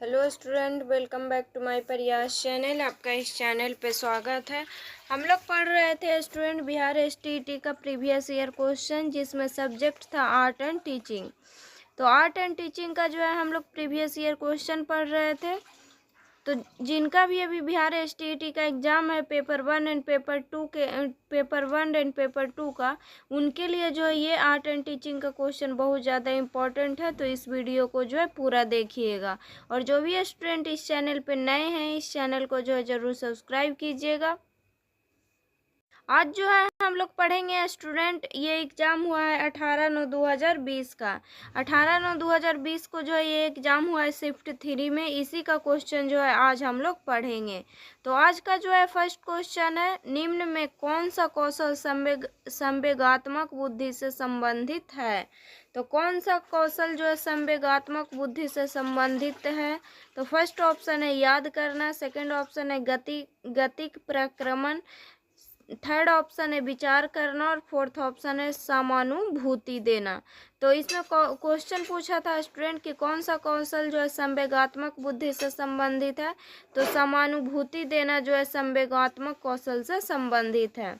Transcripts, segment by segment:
Hello student, welcome back to my Prayas channel. आपका इस channel पे स्वागत है। हम लोग पढ़ रहे थे स्टूडेंट बिहार एसटीईटी का प्रीवियस ईयर क्वेश्चन, जिसमें सब्जेक्ट था आर्ट एंड टीचिंग। तो आर्ट एंड टीचिंग का जो है हम लोग प्रीवियस ईयर क्वेश्चन पढ़ रहे थे। तो जिनका भी अभी बिहार एसटीईटी का एग्ज़ाम है पेपर 1 एंड पेपर 2 का, उनके लिए जो है ये आर्ट एंड टीचिंग का क्वेश्चन बहुत ज़्यादा इम्पोर्टेंट है। तो इस वीडियो को जो है पूरा देखिएगा। और जो भी स्टूडेंट इस चैनल पे नए हैं, इस चैनल को जो है ज़रूर सब्सक्राइब कीजिएगा। आज जो है हम लोग पढ़ेंगे स्टूडेंट, ये एग्ज़ाम हुआ है 18/9/2020 का। 18/9/2020 को जो है ये एग्ज़ाम हुआ है शिफ्ट 3 में। इसी का क्वेश्चन जो है आज हम लोग पढ़ेंगे। तो आज का जो है फर्स्ट क्वेश्चन है, निम्न में कौन सा कौशल संवेगात्मक बुद्धि से संबंधित है। तो कौन सा कौशल जो है संवेगात्मक बुद्धि से संबंधित है। तो फर्स्ट ऑप्शन है याद करना, सेकंड ऑप्शन है गतिक प्रक्रमण, थर्ड ऑप्शन है विचार करना और फोर्थ ऑप्शन है समानुभूति देना। तो इसमें क्वेश्चन पूछा था स्टूडेंट कि कौन सा कौशल जो है संवेगात्मक बुद्धि से संबंधित है। तो समानुभूति देना जो है संवेगात्मक कौशल से संबंधित है।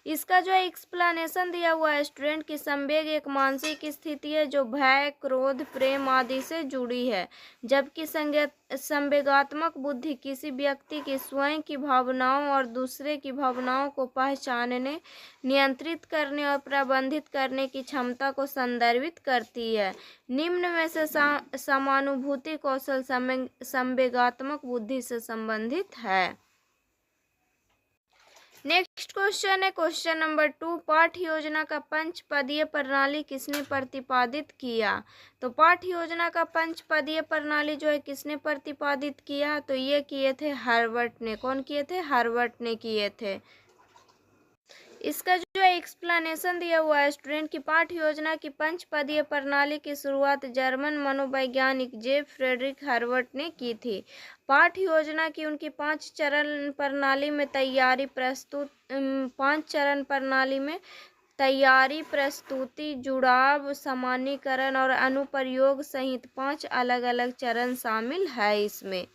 इसका जो है एक्सप्लेनेशन दिया हुआ है स्टूडेंट कि संवेग एक मानसिक स्थिति है जो भय, क्रोध, प्रेम आदि से जुड़ी है, जबकि संवेगात्मक बुद्धि किसी व्यक्ति की स्वयं की भावनाओं और दूसरे की भावनाओं को पहचानने, नियंत्रित करने और प्रबंधित करने की क्षमता को संदर्भित करती है। निम्न में से समानुभूति कौशल संवेगात्मक बुद्धि से संबंधित है। नेक्स्ट क्वेश्चन है क्वेश्चन नंबर 2, पाठ्य योजना का पंचपदीय प्रणाली किसने प्रतिपादित किया। तो पाठ्य योजना का पंचपदीय प्रणाली जो है किसने प्रतिपादित किया। तो ये किए थे हार्वर्ड ने। कौन किए थे? हार्वर्ड ने किए थे। इसका जो है एक्सप्लेनेशन दिया हुआ है स्टूडेंट की पाठ्य योजना की पंचपदीय प्रणाली की शुरुआत जर्मन मनोवैज्ञानिक जे फ्रेडरिक हार्वर्ड ने की थी। पाठ्य योजना की उनकी 5 चरण प्रणाली में तैयारी, प्रस्तुति, जुड़ाव, सामान्यीकरण और अनुप्रयोग सहित 5 अलग अलग चरण शामिल है इसमें।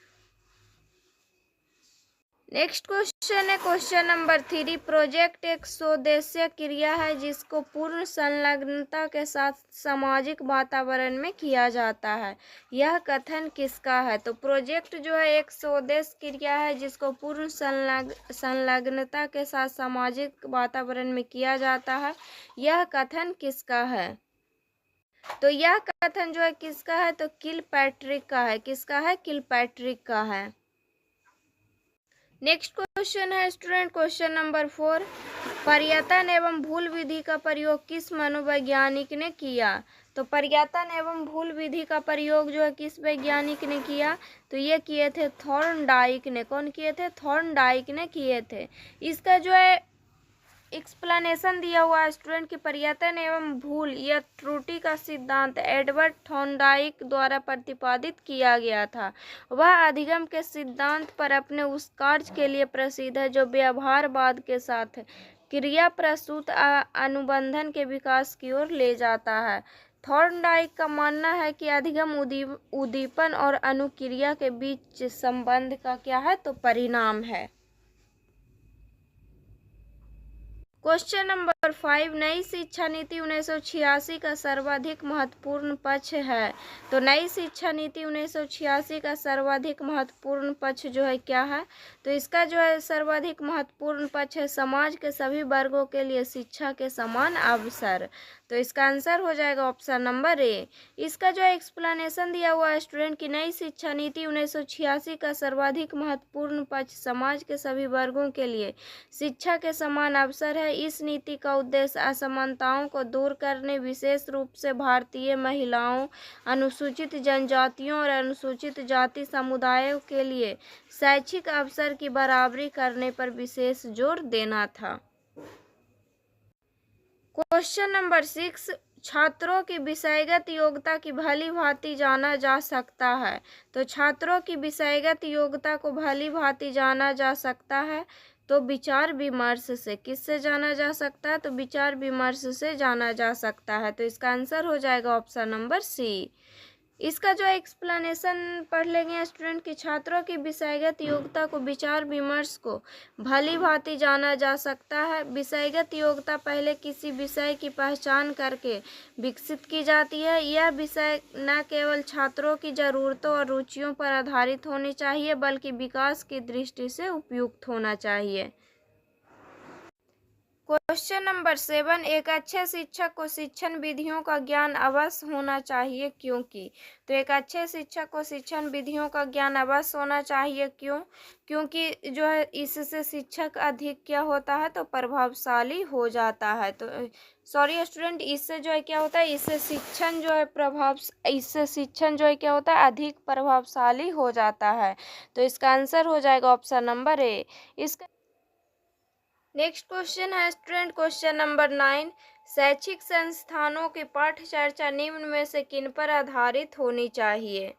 नेक्स्ट क्वेश्चन है क्वेश्चन नंबर 3, प्रोजेक्ट एक स्वोद्देश्य क्रिया है जिसको पूर्ण संलग्नता के साथ सामाजिक वातावरण में किया जाता है। यह कथन किसका है। तो प्रोजेक्ट जो है एक स्वोद्देश्य क्रिया है जिसको पूर्ण संलग्नता के साथ सामाजिक वातावरण में किया जाता है। यह कथन किसका है। तो यह कथन जो है किसका है। तो किलपैट्रिक का है। किसका है? किलपैट्रिक का है। नेक्स्ट क्वेश्चन है स्टूडेंट क्वेश्चन नंबर 4, पर्यतन एवं भूल विधि का प्रयोग किस मनोवैज्ञानिक ने किया। तो पर्यतन एवं भूल विधि का प्रयोग जो है किस वैज्ञानिक ने किया। तो ये किए थे थॉर्नडाइक ने। कौन किए थे? थॉर्नडाइक ने किए थे। इसका जो है एक्सप्लेनेशन दिया हुआ है स्टूडेंट की पर्यतन एवं भूल या त्रुटि का सिद्धांत एडवर्ड थॉर्नडाइक द्वारा प्रतिपादित किया गया था। वह अधिगम के सिद्धांत पर अपने उस कार्य के लिए प्रसिद्ध है जो व्यवहारवाद के साथ क्रिया प्रसूत अनुबंधन के विकास की ओर ले जाता है। थॉर्नडाइक का मानना है कि अधिगम उद्दीपन और अनुक्रिया के बीच संबंध का क्या है। तो परिणाम है। क्वेश्चन नंबर 5, नई शिक्षा नीति 1986 का सर्वाधिक महत्वपूर्ण पक्ष है। तो नई शिक्षा नीति 1986 का सर्वाधिक महत्वपूर्ण पक्ष जो है क्या है। तो इसका जो है सर्वाधिक महत्वपूर्ण पक्ष है समाज के सभी वर्गों के लिए शिक्षा के समान अवसर। तो इसका आंसर हो जाएगा ऑप्शन नंबर ए। इसका जो है एक्सप्लेनेशन दिया हुआ है स्टूडेंट की नई शिक्षा नीति 1986 का सर्वाधिक महत्वपूर्ण पक्ष समाज के सभी वर्गों के लिए शिक्षा के समान अवसर है। इस नीति का उद्देश्य असमानताओं को दूर करने, विशेष रूप से भारतीय महिलाओं, अनुसूचित जनजातियों और अनुसूचित जाति समुदायों के लिए शैक्षिक अवसर की बराबरी करने पर विशेष जोर देना था। क्वेश्चन नंबर 6, छात्रों की विषयगत योग्यता की भली भांति जाना जा सकता है। तो छात्रों की विषयगत योग्यता को भली भांति जाना जा सकता है तो विचार विमर्श से। किससे जाना जा सकता है। तो विचार विमर्श से जाना जा सकता है। तो इसका आंसर हो जाएगा ऑप्शन नंबर सी। इसका जो एक्सप्लेनेशन पढ़ लेंगे स्टूडेंट कि छात्रों की विषयगत योग्यता को विचार विमर्श को भली भांति जाना जा सकता है। विषयगत योग्यता पहले किसी विषय की पहचान करके विकसित की जाती है। यह विषय न केवल छात्रों की ज़रूरतों और रुचियों पर आधारित होनी चाहिए बल्कि विकास की दृष्टि से उपयुक्त होना चाहिए। क्वेश्चन नंबर 7, एक अच्छे शिक्षक को शिक्षण विधियों का ज्ञान अवश्य होना चाहिए क्योंकि। तो एक अच्छे शिक्षक को शिक्षण विधियों का ज्ञान अवश्य होना चाहिए क्योंकि जो है इससे शिक्षक अधिक क्या होता है तो प्रभावशाली हो जाता है। तो सॉरी स्टूडेंट, इससे जो है क्या होता है, इससे शिक्षण जो है क्या होता है अधिक प्रभावशाली हो जाता है। तो इसका आंसर हो जाएगा ऑप्शन नंबर ए। इसका नेक्स्ट क्वेश्चन है स्टूडेंट क्वेश्चन नंबर 9, शैक्षिक संस्थानों की पाठ्य चर्चा निम्न में से किन पर आधारित होनी चाहिए।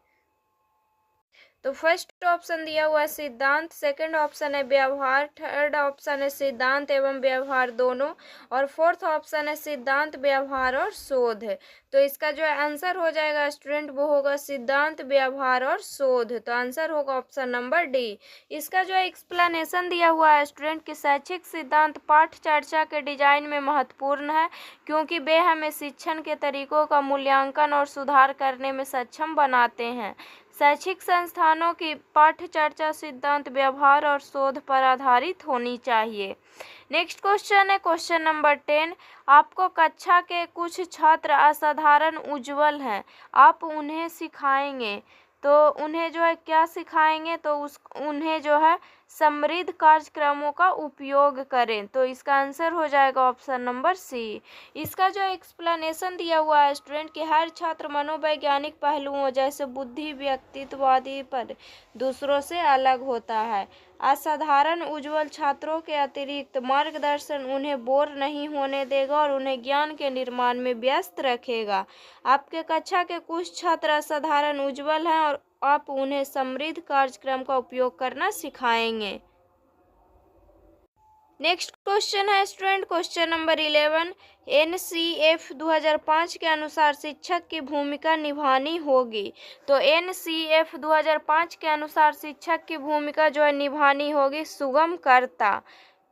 तो फर्स्ट ऑप्शन दिया हुआ है सिद्धांत, सेकंड ऑप्शन है व्यवहार, थर्ड ऑप्शन है सिद्धांत एवं व्यवहार दोनों, और फोर्थ ऑप्शन है सिद्धांत व्यवहार और शोध। तो इसका जो आंसर हो जाएगा स्टूडेंट वो होगा सिद्धांत व्यवहार और शोध। तो आंसर होगा ऑप्शन नंबर डी। इसका जो एक्सप्लेनेशन दिया हुआ है स्टूडेंट कि शैक्षिक सिद्धांत पाठ्य चर्चा के डिजाइन में महत्वपूर्ण है क्योंकि वे हमें शिक्षण के तरीकों का मूल्यांकन और सुधार करने में सक्षम बनाते हैं। शैक्षिक संस्थानों की पाठ्य चर्चा सिद्धांत व्यवहार और शोध पर आधारित होनी चाहिए। नेक्स्ट क्वेश्चन है क्वेश्चन नंबर 10, आपको कक्षा के कुछ छात्र असाधारण उज्ज्वल हैं, आप उन्हें सिखाएंगे। तो उन्हें जो है क्या सिखाएंगे, तो उन्हें जो है समृद्ध कार्यक्रमों का उपयोग करें। तो इसका आंसर हो जाएगा ऑप्शन नंबर सी। इसका जो एक्सप्लेनेशन दिया हुआ है स्टूडेंट कि हर छात्र मनोवैज्ञानिक पहलुओं जैसे बुद्धि व्यक्तित्व आदि पर दूसरों से अलग होता है। असाधारण उज्ज्वल छात्रों के अतिरिक्त मार्गदर्शन उन्हें बोर नहीं होने देगा और उन्हें ज्ञान के निर्माण में व्यस्त रखेगा। आपके कक्षा के कुछ छात्र असाधारण उज्ज्वल हैं और आप उन्हें समृद्ध कार्यक्रम का उपयोग करना सिखाएंगे। नेक्स्ट क्वेश्चन है स्टूडेंट क्वेश्चन नंबर 11, NCF 2005 के अनुसार शिक्षक की भूमिका निभानी होगी। तो NCF 2005 के अनुसार शिक्षक की भूमिका जो है निभानी होगी सुगमकर्ता।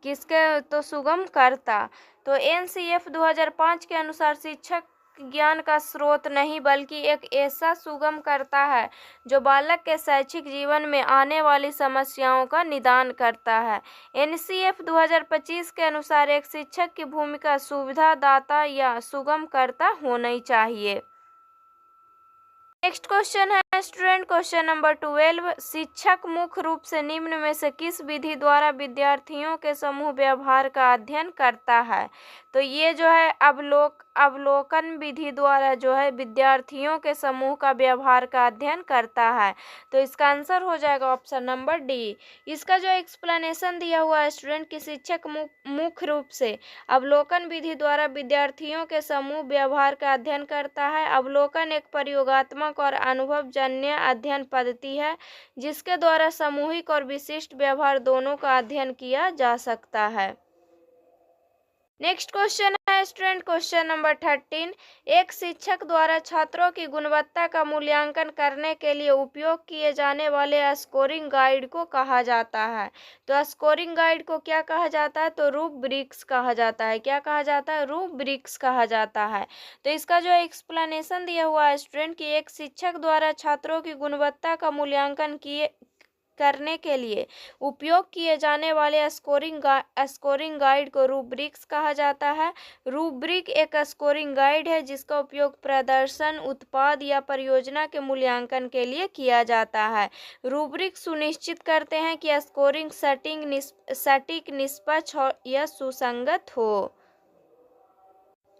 किसके, तो सुगमकर्ता। तो NCF 2005 के अनुसार शिक्षक ज्ञान का स्रोत नहीं बल्कि एक ऐसा सुगमकर्ता है जो बालक के शैक्षिक जीवन में आने वाली समस्याओं का निदान करता है। NCF 2025 के अनुसार एक शिक्षक की भूमिका सुविधादाता या सुगमकर्ता होनी चाहिए। नेक्स्ट क्वेश्चन है स्टूडेंट क्वेश्चन नंबर 12, शिक्षक मुख्य रूप से निम्न में से किस विधि द्वारा विद्यार्थियों के समूह व्यवहार का अध्ययन करता है। तो ये जो है अवलोकन विधि द्वारा जो है विद्यार्थियों के समूह का व्यवहार का अध्ययन करता है। तो इसका आंसर हो जाएगा ऑप्शन नंबर डी। इसका जो एक्सप्लेनेशन दिया हुआ है स्टूडेंट कि शिक्षक मुख्य रूप से अवलोकन विधि द्वारा विद्यार्थियों के समूह व्यवहार का अध्ययन करता है। अवलोकन एक प्रयोगात्मक और अनुभवजन्य अध्ययन पद्धति है जिसके द्वारा सामूहिक और विशिष्ट व्यवहार दोनों का अध्ययन किया जा सकता है। नेक्स्ट क्वेश्चन है स्टूडेंट क्वेश्चन नंबर 13, एक शिक्षक द्वारा छात्रों की गुणवत्ता का मूल्यांकन करने के लिए उपयोग किए जाने वाले स्कोरिंग गाइड को कहा जाता है। तो स्कोरिंग गाइड को क्या कहा जाता है, तो रूब्रिक्स कहा जाता है। क्या कहा जाता है, रूब्रिक्स कहा जाता है। तो इसका जो एक्सप्लेनेशन दिया हुआ है स्टूडेंट कि एक शिक्षक द्वारा छात्रों की गुणवत्ता का मूल्यांकन करने के लिए उपयोग किए जाने वाले स्कोरिंग गाइड को रूब्रिक्स कहा जाता है। रूब्रिक एक स्कोरिंग गाइड है जिसका उपयोग प्रदर्शन, उत्पाद या परियोजना के मूल्यांकन के लिए किया जाता है। रूब्रिक सुनिश्चित करते हैं कि स्कोरिंग सटीक, निष्पक्ष या सुसंगत हो।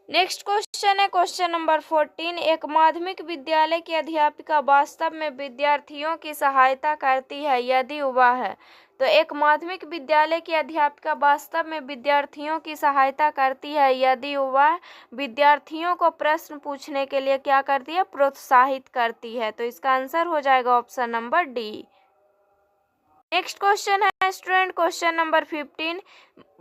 नेक्स्ट क्वेश्चन है क्वेश्चन नंबर 14, एक माध्यमिक विद्यालय की अध्यापिका वास्तव में विद्यार्थियों की सहायता करती है यदि वह है। तो एक माध्यमिक विद्यालय की अध्यापिका वास्तव में विद्यार्थियों की सहायता करती है यदि वह विद्यार्थियों को प्रश्न पूछने के लिए क्या करती है, प्रोत्साहित करती है। तो इसका आंसर हो जाएगा option number D. Next question है स्टूडेंट क्वेश्चन नंबर 15,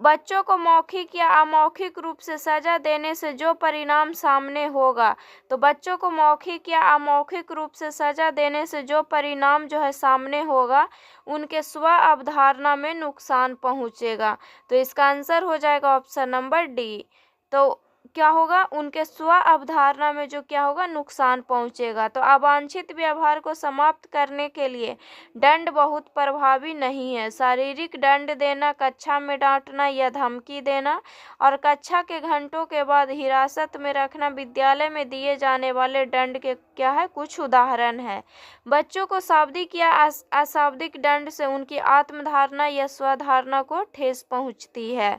बच्चों को मौखिक या अमौखिक रूप से सजा देने से जो परिणाम सामने होगा। तो बच्चों को मौखिक या अमौखिक रूप से सजा देने से जो परिणाम जो है सामने होगा, उनके स्व अवधारणा में नुकसान पहुंचेगा। तो इसका आंसर हो जाएगा ऑप्शन नंबर डी। तो क्या होगा, उनके स्व अवधारणा में जो क्या होगा, नुकसान पहुंचेगा। तो अवांछित व्यवहार को समाप्त करने के लिए दंड बहुत प्रभावी नहीं है। शारीरिक दंड देना, कक्षा में डांटना या धमकी देना और कक्षा के घंटों के बाद हिरासत में रखना विद्यालय में दिए जाने वाले दंड के क्या है, कुछ उदाहरण है। बच्चों को शाब्दिक या अशाब्दिक दंड से उनकी आत्मधारणा या स्वधारणा को ठेस पहुंचती है।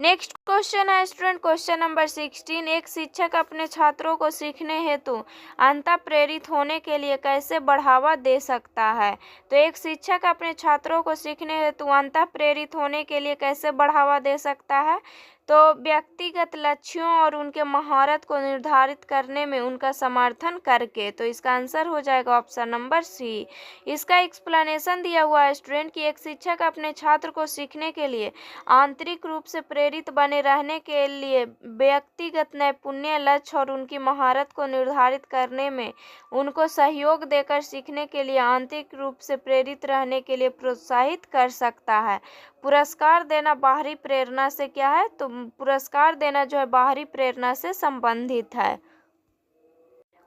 नेक्स्ट क्वेश्चन है स्टूडेंट क्वेश्चन नंबर 16, एक शिक्षक अपने छात्रों को सीखने हेतु अंतः प्रेरित होने के लिए कैसे बढ़ावा दे सकता है। तो एक शिक्षक अपने छात्रों को सीखने हेतु अंतः प्रेरित होने के लिए कैसे बढ़ावा दे सकता है। तो व्यक्तिगत लक्ष्यों और उनके महारत को निर्धारित करने में उनका समर्थन करके। तो इसका आंसर हो जाएगा ऑप्शन नंबर सी। इसका एक्सप्लेनेशन दिया हुआ है स्टूडेंट कि एक शिक्षक अपने छात्र को सीखने के लिए आंतरिक रूप से प्रेरित बने रहने के लिए व्यक्तिगत नैपुण्य, लक्ष्य और उनकी महारत को निर्धारित करने में उनको सहयोग देकर सीखने के लिए आंतरिक रूप से प्रेरित रहने के लिए प्रोत्साहित कर सकता है। पुरस्कार देना बाहरी प्रेरणा से क्या है, तो पुरस्कार देना जो है बाहरी प्रेरणा से संबंधित है।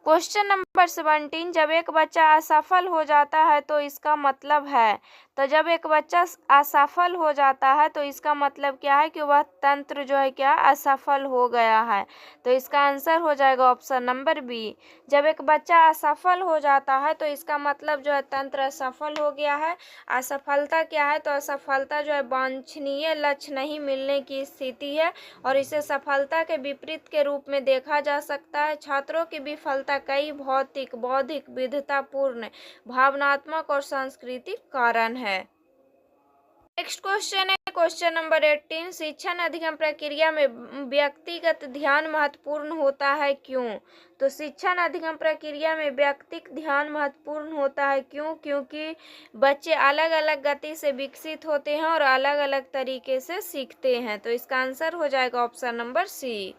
क्वेश्चन नंबर 17, जब एक बच्चा असफल हो जाता है तो इसका मतलब है। तो जब एक बच्चा असफल हो जाता है तो इसका मतलब क्या है कि वह तंत्र जो है क्या, असफल हो गया है। तो इसका आंसर हो जाएगा ऑप्शन नंबर बी। जब एक बच्चा असफल हो जाता है तो इसका मतलब जो है तंत्र असफल हो गया है। असफलता क्या है, तो असफलता जो है वांछनीय लक्ष्य नहीं मिलने की स्थिति है और इसे सफलता के विपरीत के रूप में देखा जा सकता है। छात्रों की विफलता कई भौतिक, बौद्धिक, विविधतापूर्ण, भावनात्मक और सांस्कृतिक कारण है। नेक्स्ट क्वेश्चन है क्वेश्चन नंबर 18, शिक्षण अधिगम प्रक्रिया में व्यक्तिगत ध्यान महत्वपूर्ण होता है क्यों। तो शिक्षण अधिगम प्रक्रिया में व्यक्तिगत ध्यान महत्वपूर्ण होता है क्यों, क्योंकि बच्चे अलग अलग गति से विकसित होते हैं और अलग अलग तरीके से सीखते हैं। तो इसका आंसर हो जाएगा option number C.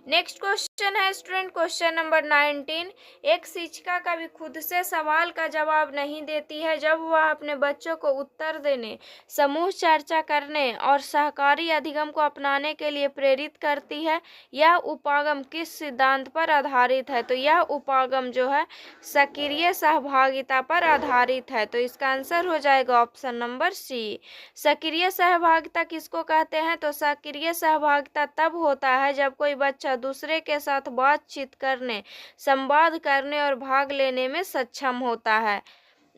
Next question है स्टूडेंट क्वेश्चन नंबर 19, एक शिक्षिका कभी खुद से सवाल का जवाब नहीं देती है जब वह अपने बच्चों को उत्तर देने, समूह चर्चा करने और सहकारी अधिगम को अपनाने के लिए प्रेरित करती है। यह उपागम किस सिद्धांत पर आधारित है। तो यह उपागम जो है सक्रिय सहभागिता पर आधारित है। तो इसका आंसर हो जाएगा ऑप्शन नंबर सी। सक्रिय सहभागिता किसको कहते हैं, तो सक्रिय सहभागिता तब होता है जब कोई बच्चा दूसरे के साथ बातचीत करने, संवाद करने और भाग लेने में सक्षम होता है।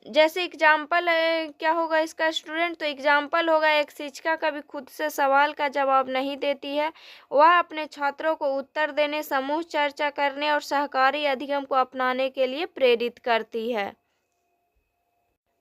जैसे एग्जाम्पल क्या होगा इसका स्टूडेंट, तो एग्जाम्पल होगा एक शिक्षिका कभी खुद से सवाल का जवाब नहीं देती है, वह अपने छात्रों को उत्तर देने, समूह चर्चा करने और सहकारी अधिगम को अपनाने के लिए प्रेरित करती है।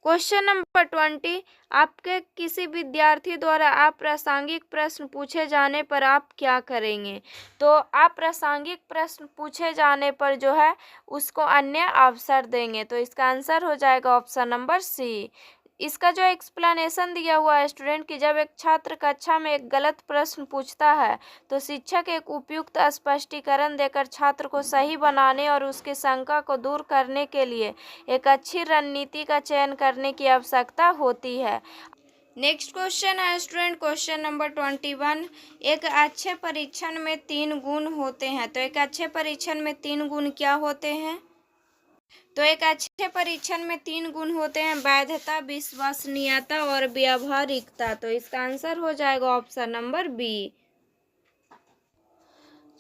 क्वेश्चन नंबर 20, आपके किसी विद्यार्थी द्वारा अप्रासंगिक प्रश्न पूछे जाने पर आप क्या करेंगे। तो अप्रासंगिक प्रश्न पूछे जाने पर जो है उसको अन्य अवसर देंगे। तो इसका आंसर हो जाएगा ऑप्शन नंबर सी। इसका जो एक्सप्लेनेशन दिया हुआ है स्टूडेंट कि जब एक छात्र कक्षा में एक गलत प्रश्न पूछता है तो शिक्षक एक उपयुक्त स्पष्टीकरण देकर छात्र को सही बनाने और उसकी शंका को दूर करने के लिए एक अच्छी रणनीति का चयन करने की आवश्यकता होती है। नेक्स्ट क्वेश्चन है स्टूडेंट क्वेश्चन नंबर 21, एक अच्छे परीक्षण में 3 गुण होते हैं। तो एक अच्छे परीक्षण में 3 गुण क्या होते हैं। तो एक अच्छे परीक्षण में 3 गुण होते हैं, वैधता, विश्वसनीयता और व्यावहारिकता। तो इसका आंसर हो जाएगा ऑप्शन नंबर बी।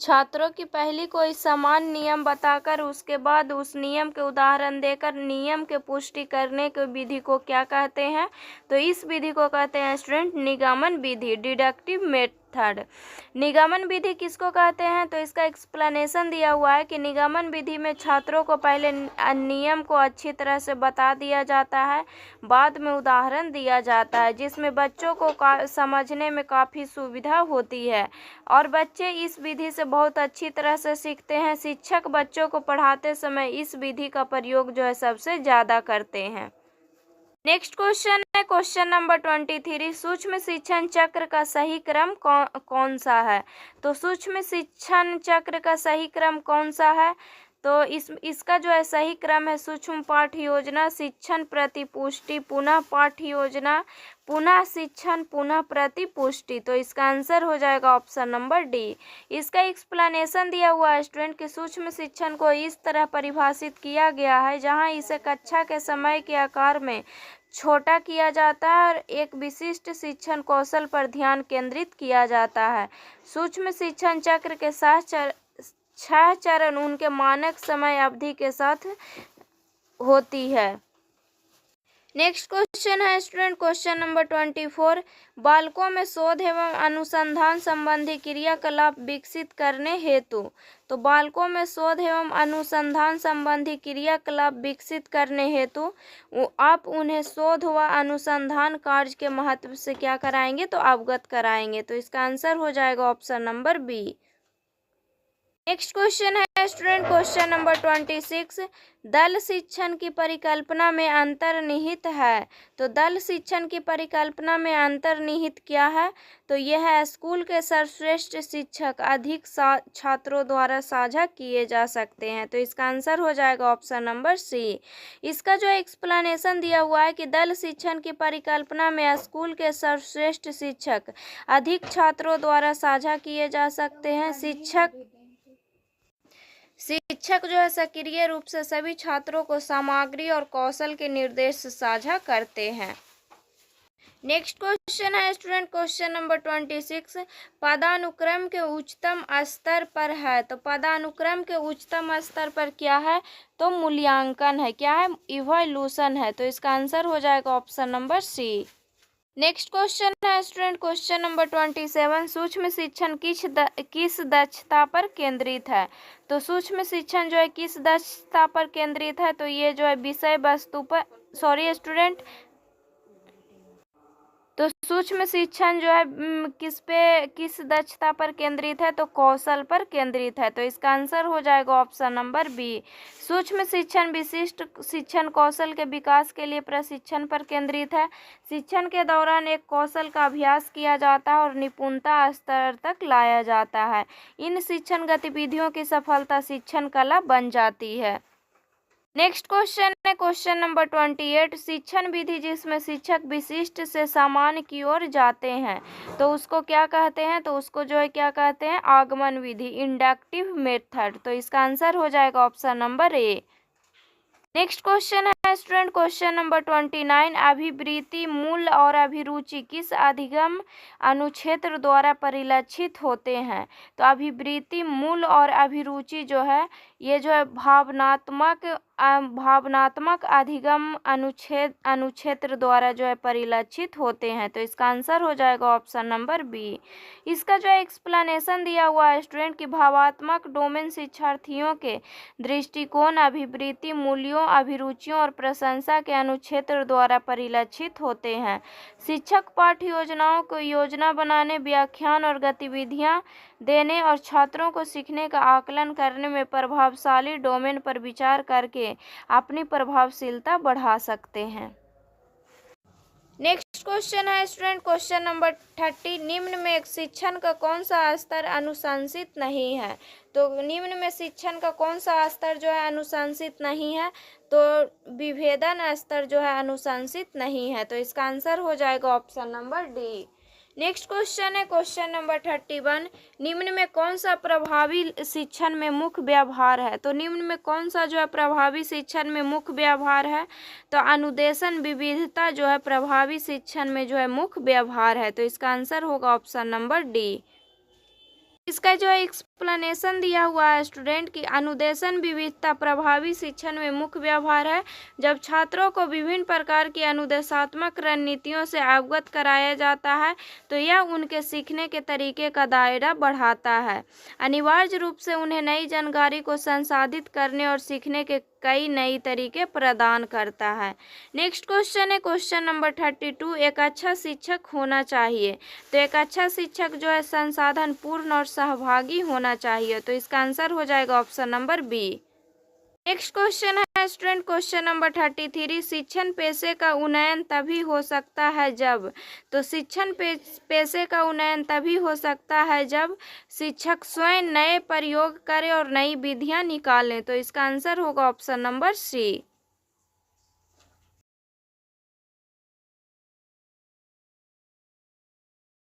छात्रों की पहली कोई समान नियम बताकर उसके बाद उस नियम के उदाहरण देकर नियम के पुष्टि करने की विधि को क्या कहते हैं। तो इस विधि को कहते हैं स्टूडेंट निगमन विधि, डिडक्टिव मेथड। निगमन विधि किसको कहते हैं, तो इसका एक्सप्लेनेशन दिया हुआ है कि निगमन विधि में छात्रों को पहले नियम को अच्छी तरह से बता दिया जाता है, बाद में उदाहरण दिया जाता है जिसमें बच्चों को समझने में काफ़ी सुविधा होती है और बच्चे इस विधि से बहुत अच्छी तरह से सीखते हैं। शिक्षक बच्चों को पढ़ाते समय इस विधि का प्रयोग जो है सबसे ज़्यादा करते हैं। नेक्स्ट क्वेश्चन है क्वेश्चन नंबर 23, सूक्ष्म शिक्षण चक्र का सही क्रम कौन सा है। तो सूक्ष्म शिक्षण चक्र का सही क्रम कौन सा है, तो इसका जो है सही क्रम है सूक्ष्म पाठ्य योजना, शिक्षण, प्रतिपुष्टि, पुनः पाठ्य योजना, पुनः शिक्षण, पुनः प्रतिपुष्टि। तो इसका आंसर हो जाएगा ऑप्शन नंबर डी। इसका एक्सप्लेनेशन दिया हुआ है स्टूडेंट कि सूक्ष्म शिक्षण को इस तरह परिभाषित किया गया है जहां इसे कक्षा के समय के आकार में छोटा किया जाता है और एक विशिष्ट शिक्षण कौशल पर ध्यान केंद्रित किया जाता है। सूक्ष्म शिक्षण चक्र के 6 चरण उनके मानक समय अवधि के साथ होती है। नेक्स्ट क्वेश्चन है स्टूडेंट क्वेश्चन नंबर 24, बालकों में शोध एवं अनुसंधान संबंधी क्रियाकलाप विकसित करने हेतु। तो बालकों में शोध एवं अनुसंधान संबंधी क्रियाकलाप विकसित करने हेतु आप उन्हें शोध व अनुसंधान कार्य के महत्व से क्या कराएंगे, तो अवगत कराएंगे। तो इसका आंसर हो जाएगा option number B. Next question है स्टूडेंट क्वेश्चन नंबर 26, दल शिक्षण की परिकल्पना में अंतर्निहित है। तो दल शिक्षण की परिकल्पना में अंतर्निहित क्या है, तो यह है स्कूल के सर्वश्रेष्ठ शिक्षक अधिक छात्रों द्वारा साझा किए जा सकते हैं। तो इसका आंसर हो जाएगा ऑप्शन नंबर सी। इसका जो एक्सप्लेनेशन दिया हुआ है कि दल शिक्षण की परिकल्पना में स्कूल के सर्वश्रेष्ठ शिक्षक अधिक छात्रों द्वारा साझा किए जा सकते हैं। शिक्षक जो है सक्रिय रूप से सभी छात्रों को सामग्री और कौशल के निर्देश साझा करते हैं। नेक्स्ट क्वेश्चन है स्टूडेंट क्वेश्चन नंबर 26, पदानुक्रम के उच्चतम स्तर पर है। तो पदानुक्रम के उच्चतम स्तर पर क्या है, तो मूल्यांकन है, क्या है, इवोल्यूशन है। तो इसका आंसर हो जाएगा option number C. Next question है स्टूडेंट क्वेश्चन नंबर 27, सूक्ष्म शिक्षण किस दक्षता पर केंद्रित है। तो सूक्ष्म शिक्षण जो है किस दक्षता पर केंद्रित है, तो ये जो है विषय वस्तु पर स्टूडेंट, तो सूक्ष्म शिक्षण जो है किस दक्षता पर केंद्रित है, तो कौशल पर केंद्रित है। तो इसका आंसर हो जाएगा ऑप्शन नंबर बी। सूक्ष्म शिक्षण विशिष्ट शिक्षण कौशल के विकास के लिए प्रशिक्षण पर केंद्रित है। शिक्षण के दौरान एक कौशल का अभ्यास किया जाता है और निपुणता स्तर तक लाया जाता है। इन शिक्षण गतिविधियों की सफलता शिक्षण कला बन जाती है। नेक्स्ट क्वेश्चन है क्वेश्चन नंबर 28, शिक्षण विधि जिसमें शिक्षक विशिष्ट से सामान्य की ओर जाते हैं। तो उसको क्या कहते हैं, तो उसको जो है क्या कहते हैं, आगमन विधि, इंडक्टिव मेथड। तो इसका आंसर हो जाएगा option number A. Next question है स्टूडेंट क्वेश्चन नंबर 29, अभिवृत्ति, मूल्य और अभिरुचि किस अधिगम अनुक्षेत्र द्वारा परिलक्षित होते हैं। तो अभिवृत्ति, मूल्य और अभिरुचि जो है ये जो है भावनात्मक अधिगम अनुक्षेत्र द्वारा जो है परिलक्षित होते हैं। तो इसका आंसर हो जाएगा ऑप्शन नंबर बी। इसका जो है एक्सप्लेनेशन दिया हुआ है स्टूडेंट कि भावात्मक डोमेन शिक्षार्थियों के दृष्टिकोण, अभिवृत्ति, मूल्यों, अभिरुचियों और प्रशंसा के अनुक्षेत्र द्वारा परिलक्षित होते हैं। शिक्षक पाठ्य योजनाओं को योजना बनाने, व्याख्यान और गतिविधियां देने और छात्रों को सीखने का आकलन करने में प्रभावशाली डोमेन पर विचार करके अपनी प्रभावशीलता बढ़ा सकते हैं। नेक्स्ट क्वेश्चन है स्टूडेंट क्वेश्चन नंबर 30, निम्न में शिक्षण का कौन सा स्तर अनुशंसित नहीं है। तो निम्न में शिक्षण का कौन सा स्तर जो है अनुशंसित नहीं है, तो विभेदन स्तर जो है अनुशंसित नहीं है। तो इसका आंसर हो जाएगा option number D. Next question है क्वेश्चन नंबर 31, निम्न में कौन सा प्रभावी शिक्षण में मुख्य व्यवहार है। तो निम्न में कौन सा जो है प्रभावी शिक्षण में मुख्य व्यवहार है, तो अनुदेशन विविधता जो है प्रभावी शिक्षण में जो है मुख्य व्यवहार है। तो इसका आंसर होगा ऑप्शन नंबर डी। इसका जो है एक्सप्लेनेशन दिया हुआ है स्टूडेंट की अनुदेशन विविधता प्रभावी शिक्षण में मुख्य व्यवहार है। जब छात्रों को विभिन्न प्रकार की अनुदेशात्मक रणनीतियों से अवगत कराया जाता है तो यह उनके सीखने के तरीके का दायरा बढ़ाता है, अनिवार्य रूप से उन्हें नई जानकारी को संसाधित करने और सीखने के कई नई तरीके प्रदान करता है। नेक्स्ट क्वेश्चन है क्वेश्चन नंबर 32, एक अच्छा शिक्षक होना चाहिए। तो एक अच्छा शिक्षक जो है संसाधन पूर्ण और सहभागी होना चाहिए। तो इसका आंसर हो जाएगा option number B. Next question है स्टूडेंट, क्वेश्चन नंबर 33, शिक्षण पेशे का उन्नयन तभी हो सकता है जब, तो शिक्षण पेशे का उन्नयन तभी हो सकता है जब शिक्षक स्वयं नए प्रयोग करें और नई विधियां निकालें। तो इसका आंसर होगा ऑप्शन नंबर सी।